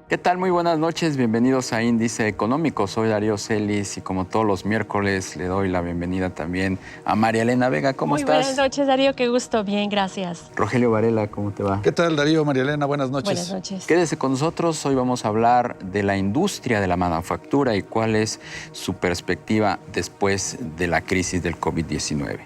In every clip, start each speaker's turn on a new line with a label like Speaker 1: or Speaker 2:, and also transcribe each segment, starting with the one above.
Speaker 1: ¿Qué tal? Muy buenas noches, bienvenidos a Índice Económico. Soy Darío Celis y como todos los miércoles le doy la bienvenida también a María Elena Vega. ¿Cómo
Speaker 2: Muy buenas
Speaker 1: estás?
Speaker 2: noches, Darío, qué gusto. Bien, gracias.
Speaker 1: Rogelio Varela, ¿cómo te va?
Speaker 3: ¿Qué tal, Darío, María Elena? Buenas noches.
Speaker 2: Buenas noches.
Speaker 1: Quédese con nosotros, hoy vamos a hablar de la industria de la manufactura y cuál es su perspectiva después de la crisis del COVID-19.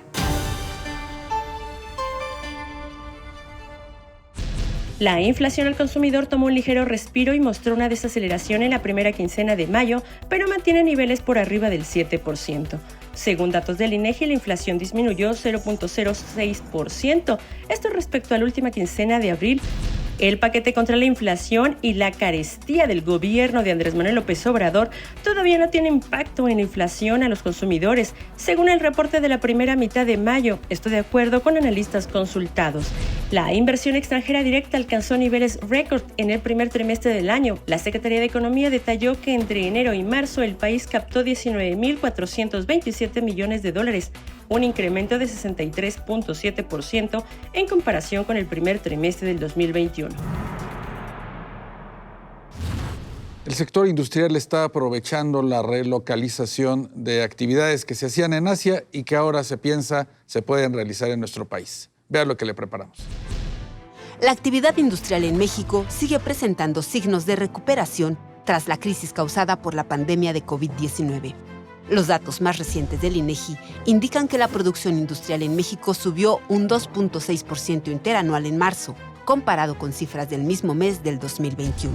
Speaker 2: La inflación al consumidor tomó un ligero respiro y mostró una desaceleración en la primera quincena de mayo, pero mantiene niveles por arriba del 7%. Según datos del INEGI, la inflación disminuyó 0.06%, esto respecto a la última quincena de abril. El paquete contra la inflación y la carestía del gobierno de Andrés Manuel López Obrador todavía no tiene impacto en la inflación a los consumidores, según el reporte de la primera mitad de mayo, esto de acuerdo con analistas consultados. La inversión extranjera directa alcanzó niveles récord en el primer trimestre del año. La Secretaría de Economía detalló que entre enero y marzo el país captó 19.427 millones de dólares, un incremento de 63.7% en comparación con el primer trimestre del 2021.
Speaker 3: El sector industrial está aprovechando la relocalización de actividades que se hacían en Asia y que ahora se piensa se pueden realizar en nuestro país. Vea lo que le preparamos.
Speaker 4: La actividad industrial en México sigue presentando signos de recuperación tras la crisis causada por la pandemia de COVID-19. Los datos más recientes del INEGI indican que la producción industrial en México subió un 2.6% interanual en marzo, comparado con cifras del mismo mes del 2021.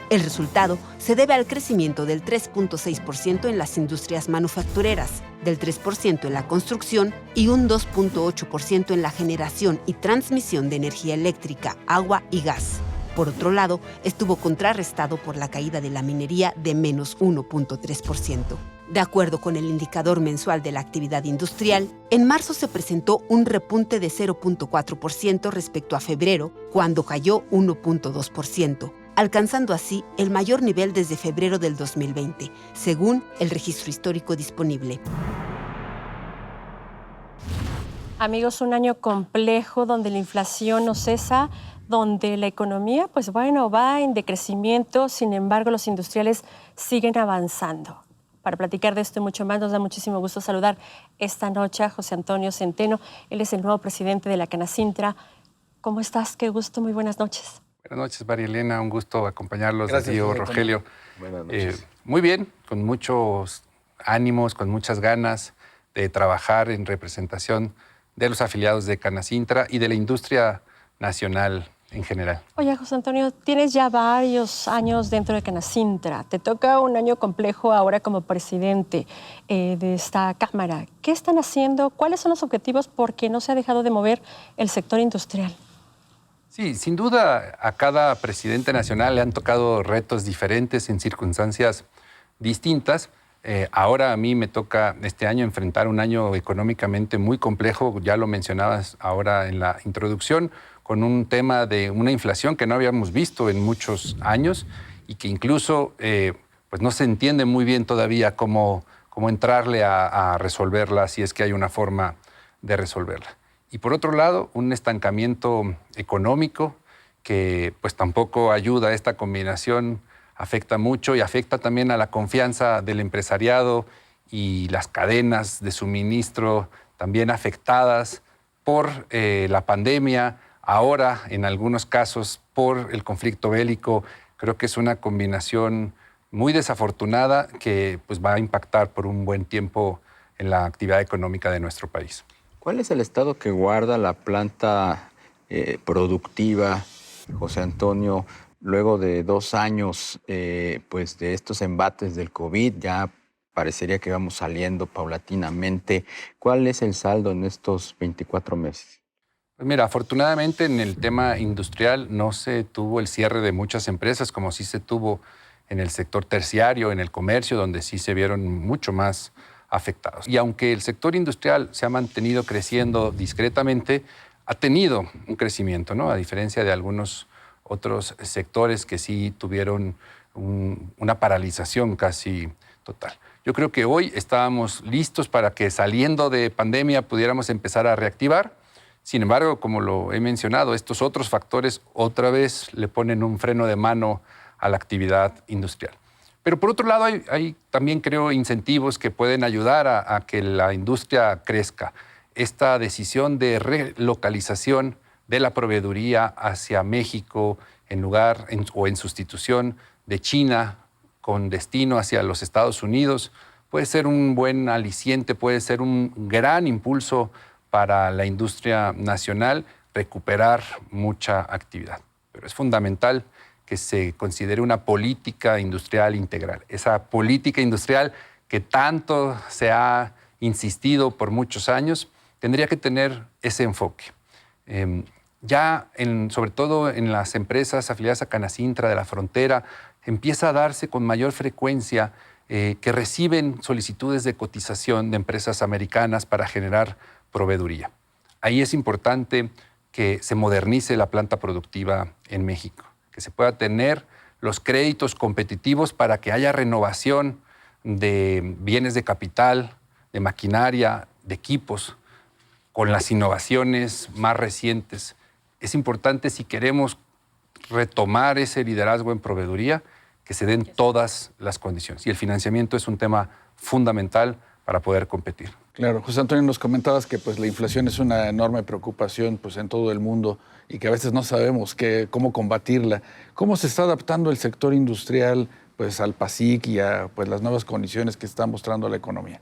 Speaker 4: El resultado se debe al crecimiento del 3.6% en las industrias manufactureras, del 3% en la construcción y un 2.8% en la generación y transmisión de energía eléctrica, agua y gas. Por otro lado, estuvo contrarrestado por la caída de la minería de menos 1.3%. De acuerdo con el indicador mensual de la actividad industrial, en marzo se presentó un repunte de 0.4% respecto a febrero, cuando cayó 1.2%, alcanzando así el mayor nivel desde febrero del 2020, según el registro histórico disponible.
Speaker 2: Amigos, un año complejo donde la inflación no cesa, donde la economía, va en decrecimiento, sin embargo, los industriales siguen avanzando. Para platicar de esto y mucho más, nos da muchísimo gusto saludar esta noche a José Antonio Centeno. Él es el nuevo presidente de la Canacintra. ¿Cómo estás? Qué gusto, muy buenas noches.
Speaker 5: Buenas noches, María Elena. Un gusto acompañarlos.
Speaker 3: Gracias,
Speaker 5: Darío, Rogelio.
Speaker 1: Buenas noches.
Speaker 5: Muy bien, con muchos ánimos, con muchas ganas de trabajar en representación de los afiliados de Canacintra y de la industria nacional en general.
Speaker 2: Oye, José Antonio, tienes ya varios años dentro de Canacintra. Te toca un año complejo ahora como presidente de esta Cámara. ¿Qué están haciendo? ¿Cuáles son los objetivos? Porque no se ha dejado de mover el sector industrial.
Speaker 5: Sí, sin duda a cada presidente nacional le han tocado retos diferentes en circunstancias distintas. Ahora a mí me toca este año enfrentar un año económicamente muy complejo, ya lo mencionabas ahora en la introducción, con un tema de una inflación que no habíamos visto en muchos años y que incluso no se entiende muy bien todavía cómo entrarle a resolverla, si es que hay una forma de resolverla. Y por otro lado, un estancamiento económico que pues tampoco ayuda a esta combinación, afecta mucho y afecta también a la confianza del empresariado y las cadenas de suministro también afectadas por la pandemia, ahora en algunos casos por el conflicto bélico. Creo que es una combinación muy desafortunada que pues va a impactar por un buen tiempo en la actividad económica de nuestro país.
Speaker 1: ¿Cuál es el estado que guarda la planta productiva, José Antonio, luego de 2 años de estos embates del COVID? Ya parecería que vamos saliendo paulatinamente. ¿Cuál es el saldo en estos 24 meses?
Speaker 5: Pues mira, afortunadamente en el tema industrial no se tuvo el cierre de muchas empresas como sí se tuvo en el sector terciario, en el comercio, donde sí se vieron mucho más afectados. Y aunque el sector industrial se ha mantenido creciendo discretamente, ha tenido un crecimiento, ¿no? A diferencia de algunos otros sectores que sí tuvieron una paralización casi total. Yo creo que hoy estábamos listos para que saliendo de pandemia pudiéramos empezar a reactivar. Sin embargo, como lo he mencionado, estos otros factores otra vez le ponen un freno de mano a la actividad industrial. Pero por otro lado, hay también, creo, incentivos que pueden ayudar a que la industria crezca. Esta decisión de relocalización de la proveeduría hacia México o en sustitución de China con destino hacia los Estados Unidos puede ser un buen aliciente, puede ser un gran impulso para la industria nacional recuperar mucha actividad. Pero es fundamental que se considere una política industrial integral. Esa política industrial que tanto se ha insistido por muchos años, tendría que tener ese enfoque. Sobre todo en las empresas afiliadas a Canacintra de la frontera, empieza a darse con mayor frecuencia que reciben solicitudes de cotización de empresas americanas para generar proveeduría. Ahí es importante que se modernice la planta productiva en México, que se pueda tener los créditos competitivos para que haya renovación de bienes de capital, de maquinaria, de equipos, con las innovaciones más recientes. Es importante, si queremos retomar ese liderazgo en proveeduría, que se den todas las condiciones. Y el financiamiento es un tema fundamental para poder competir.
Speaker 3: Claro, José Antonio, nos comentabas que pues, la inflación es una enorme preocupación pues, en todo el mundo y que a veces no sabemos cómo combatirla. ¿Cómo se está adaptando el sector industrial pues, al PASIC y a pues, las nuevas condiciones que está mostrando la economía?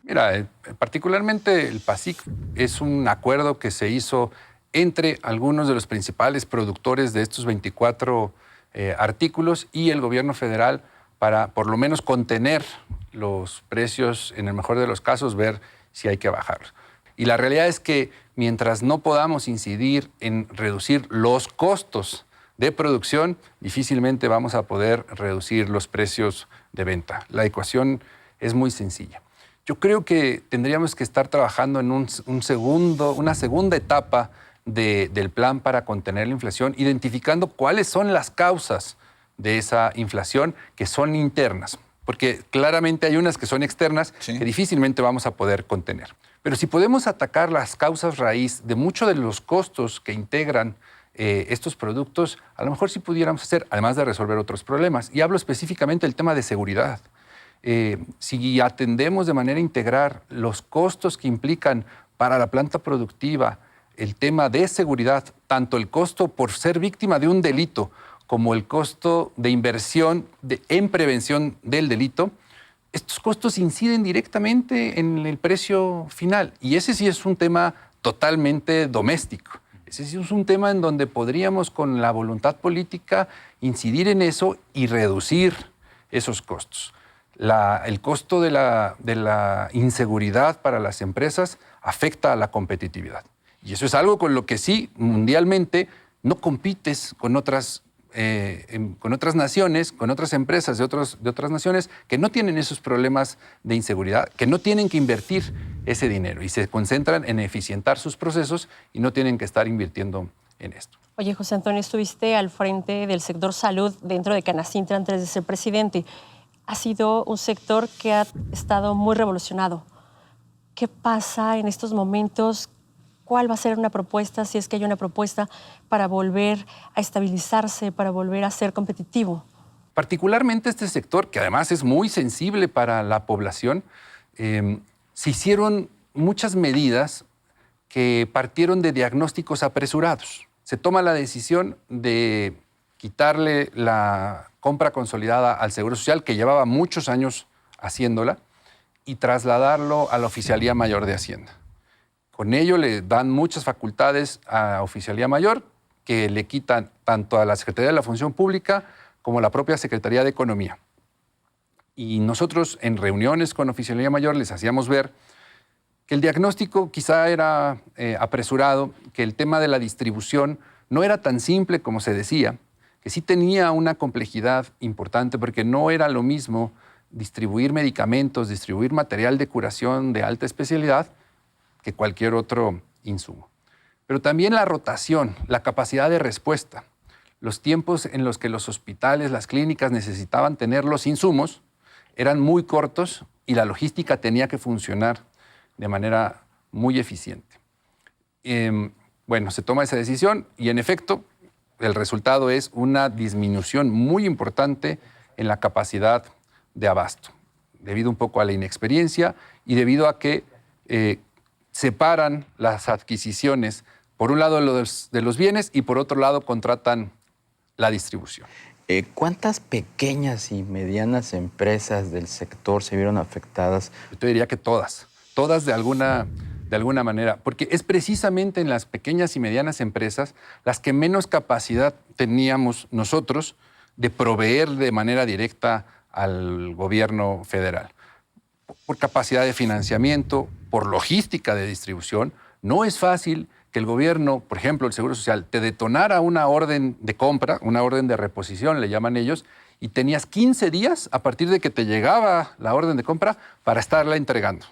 Speaker 5: Mira, particularmente el PASIC es un acuerdo que se hizo entre algunos de los principales productores de estos 24 artículos y el gobierno federal para por lo menos contener los precios, en el mejor de los casos, ver si hay que bajarlos. Y la realidad es que mientras no podamos incidir en reducir los costos de producción, difícilmente vamos a poder reducir los precios de venta. La ecuación es muy sencilla. Yo creo que tendríamos que estar trabajando en una segunda etapa del plan para contener la inflación, identificando cuáles son las causas de esa inflación que son internas, porque claramente hay unas que son externas que difícilmente vamos a poder contener. Pero si podemos atacar las causas raíz de muchos de los costos que integran estos productos, a lo mejor sí pudiéramos hacer, además de resolver otros problemas. Y hablo específicamente del tema de seguridad. Si atendemos de manera integral los costos que implican para la planta productiva el tema de seguridad, tanto el costo por ser víctima de un delito como el costo de inversión en prevención del delito, estos costos inciden directamente en el precio final. Y ese sí es un tema totalmente doméstico. Ese sí es un tema en donde podríamos, con la voluntad política, incidir en eso y reducir esos costos. El costo de la inseguridad para las empresas afecta a la competitividad. Y eso es algo con lo que sí, mundialmente, no compites con otras naciones, con otras empresas de otras naciones que no tienen esos problemas de inseguridad, que no tienen que invertir ese dinero y se concentran en eficientar sus procesos y no tienen que estar invirtiendo en esto.
Speaker 2: Oye, José Antonio, estuviste al frente del sector salud dentro de Canacintra antes de ser presidente. Ha sido un sector que ha estado muy revolucionado. ¿Qué pasa en estos momentos? ¿Cuál va a ser una propuesta, si es que hay una propuesta, para volver a estabilizarse, para volver a ser competitivo?
Speaker 5: Particularmente este sector, que además es muy sensible para la población, se hicieron muchas medidas que partieron de diagnósticos apresurados. Se toma la decisión de quitarle la compra consolidada al Seguro Social, que llevaba muchos años haciéndola, y trasladarlo a la Oficialía Mayor de Hacienda. Con ello le dan muchas facultades a la Oficialía Mayor que le quitan tanto a la Secretaría de la Función Pública como a la propia Secretaría de Economía. Y nosotros en reuniones con Oficialía Mayor les hacíamos ver que el diagnóstico quizá era apresurado, que el tema de la distribución no era tan simple como se decía, que sí tenía una complejidad importante porque no era lo mismo distribuir medicamentos, distribuir material de curación de alta especialidad que cualquier otro insumo. Pero también la rotación, la capacidad de respuesta, los tiempos en los que los hospitales, las clínicas necesitaban tener los insumos eran muy cortos y la logística tenía que funcionar de manera muy eficiente. Bueno, se toma esa decisión y en efecto el resultado es una disminución muy importante en la capacidad de abasto, debido un poco a la inexperiencia y debido a que separan las adquisiciones, por un lado de los bienes y por otro lado contratan la distribución.
Speaker 1: ¿Cuántas pequeñas y medianas empresas del sector se vieron afectadas?
Speaker 5: Yo te diría que todas de alguna manera, porque es precisamente en las pequeñas y medianas empresas las que menos capacidad teníamos nosotros de proveer de manera directa al gobierno federal. Por capacidad de financiamiento, por logística de distribución, no es fácil que el gobierno, por ejemplo, el Seguro Social, te detonara una orden de compra, una orden de reposición, le llaman ellos, y tenías 15 días a partir de que te llegaba la orden de compra para estarla entregando.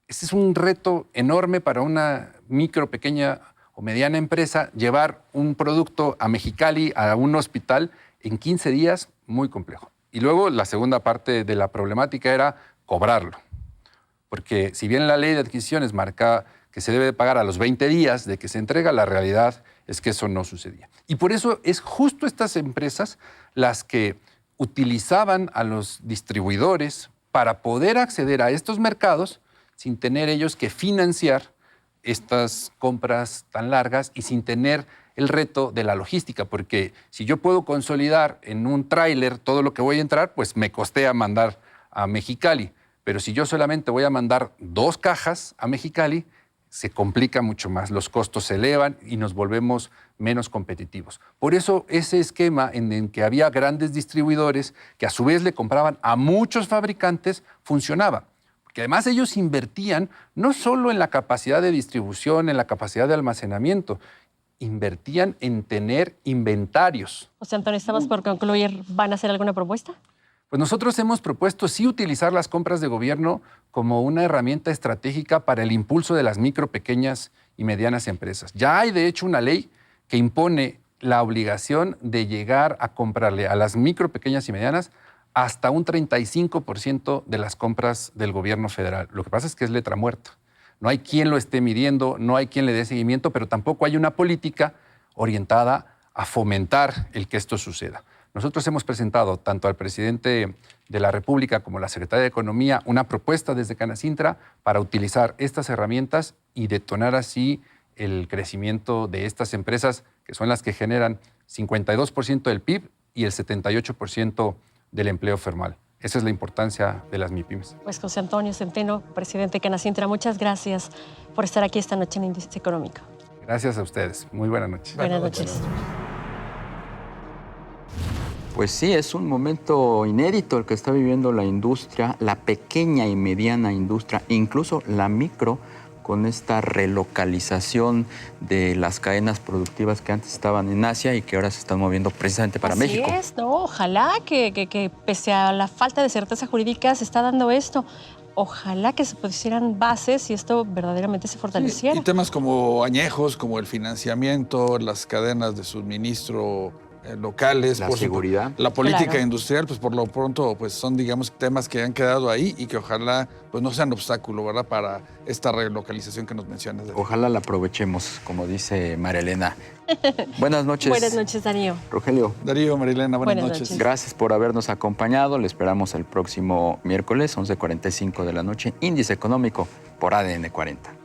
Speaker 5: Ese es un reto enorme para una micro, pequeña o mediana empresa, llevar un producto a Mexicali, a un hospital, en 15 días, muy complejo. Y luego la segunda parte de la problemática era cobrarlo. Porque si bien la ley de adquisiciones marca que se debe de pagar a los 20 días de que se entrega, la realidad es que eso no sucedía. Y por eso es justo estas empresas las que utilizaban a los distribuidores para poder acceder a estos mercados sin tener ellos que financiar estas compras tan largas y sin tener el reto de la logística, porque si yo puedo consolidar en un tráiler todo lo que voy a entrar, pues me costea mandar a Mexicali. Pero si yo solamente voy a mandar 2 cajas a Mexicali, se complica mucho más, los costos se elevan y nos volvemos menos competitivos. Por eso ese esquema en el que había grandes distribuidores que a su vez le compraban a muchos fabricantes funcionaba. Porque además ellos invertían no solo en la capacidad de distribución, en la capacidad de almacenamiento, invertían en tener inventarios.
Speaker 2: O sea, Antonio, estamos por concluir. ¿Van a hacer alguna propuesta?
Speaker 5: Pues nosotros hemos propuesto sí utilizar las compras de gobierno como una herramienta estratégica para el impulso de las micro, pequeñas y medianas empresas. Ya hay, de hecho, una ley que impone la obligación de llegar a comprarle a las micro, pequeñas y medianas hasta un 35% de las compras del gobierno federal. Lo que pasa es que es letra muerta. No hay quien lo esté midiendo, no hay quien le dé seguimiento, pero tampoco hay una política orientada a fomentar el que esto suceda. Nosotros hemos presentado tanto al presidente de la República como a la secretaria de Economía una propuesta desde Canacintra para utilizar estas herramientas y detonar así el crecimiento de estas empresas, que son las que generan 52% del PIB y el 78% del empleo formal. Esa es la importancia de las MIPYMES.
Speaker 2: Pues José Antonio Centeno, presidente de Canacintra, muchas gracias por estar aquí esta noche en Índice Económico.
Speaker 5: Gracias a ustedes. Muy buenas noches.
Speaker 2: Buenas noches.
Speaker 1: Pues sí, es un momento inédito el que está viviendo la industria, la pequeña y mediana industria, incluso la micro, con esta relocalización de las cadenas productivas que antes estaban en Asia y que ahora se están moviendo precisamente para México.
Speaker 2: Así es, ¿no? Ojalá que pese a la falta de certeza jurídica se está dando esto. Ojalá que se pusieran bases y esto verdaderamente se fortaleciera.
Speaker 3: Sí, y temas como añejos, como el financiamiento, las cadenas de suministro locales,
Speaker 1: La seguridad.
Speaker 3: La política
Speaker 2: Claro.
Speaker 3: industrial, pues por lo pronto pues son, digamos, temas que han quedado ahí y que ojalá pues no sean obstáculo, ¿verdad?, para esta relocalización que nos mencionas.
Speaker 1: Ojalá la aprovechemos, como dice María Elena. Buenas noches.
Speaker 2: Buenas noches, Darío.
Speaker 1: Rogelio.
Speaker 3: Darío, Marilena, buenas
Speaker 2: Buenas
Speaker 3: noches.
Speaker 2: noches.
Speaker 1: Gracias por habernos acompañado. Le esperamos el próximo miércoles, 11:45 de la noche, Índice Económico por ADN 40.